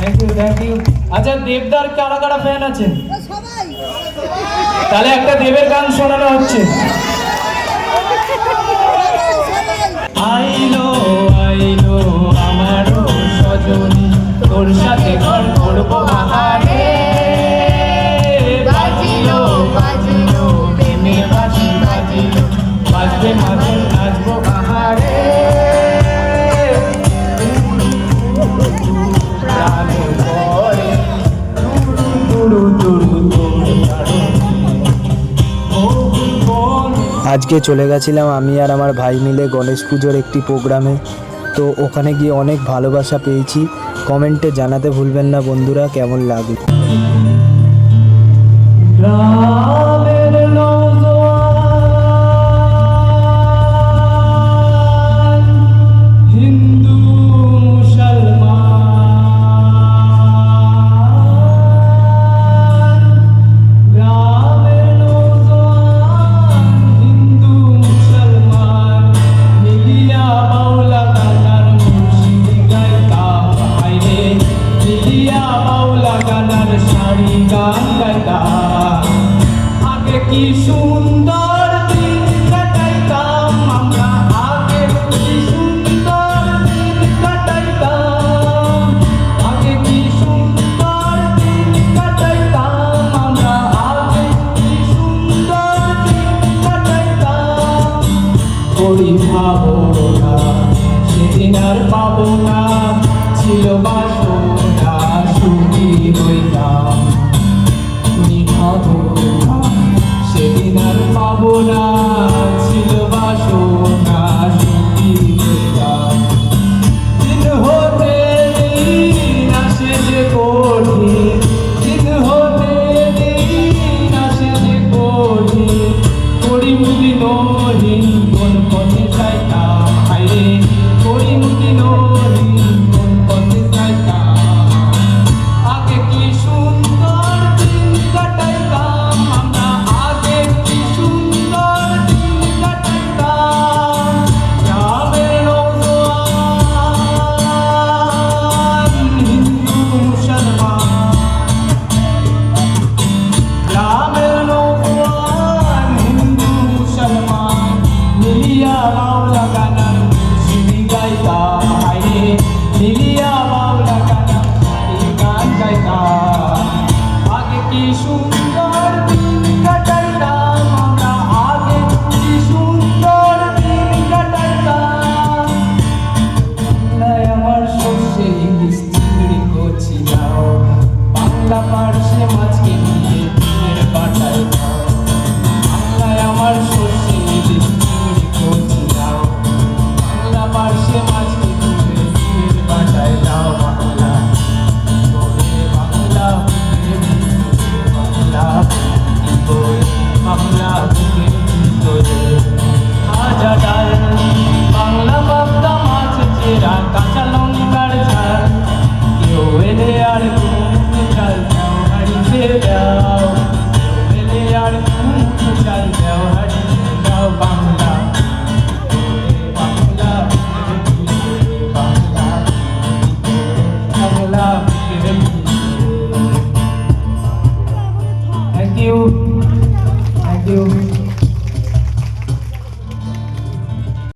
Thank you. আচ্ছা দেবদার কারা কারা ফ্যান আছেন? তাহলে একটা দেবের গান শোনানো হচ্ছে। আইলো আইলো আমারও সজনী, তোর সাথে ঘর করবো বাহারে। বাজিলো বাজিলো প্রেমে বাজি বাজিলো, বাজবে মাঝে নাচবো বাহারে। আজকে চলে গেছিলাম আমি আর আমার ভাই মিলে গণেশ পুজোর একটি প্রোগ্রামে। তো ওখানে গিয়ে অনেক ভালোবাসা পেয়েছি। কমেন্টে জানাতে ভুলবেন না বন্ধুরা কেমন লাগে। কি সুন্দর দিন কাটাইতাম আমরা, আগে কি সুন্দর দিন কাটাইতাম, আগে কি সুন্দর দিন কাটাইতাম আমরা, আগে কি সুন্দর দিন কাটাইতাম। করি ভাবনা সেদিন আর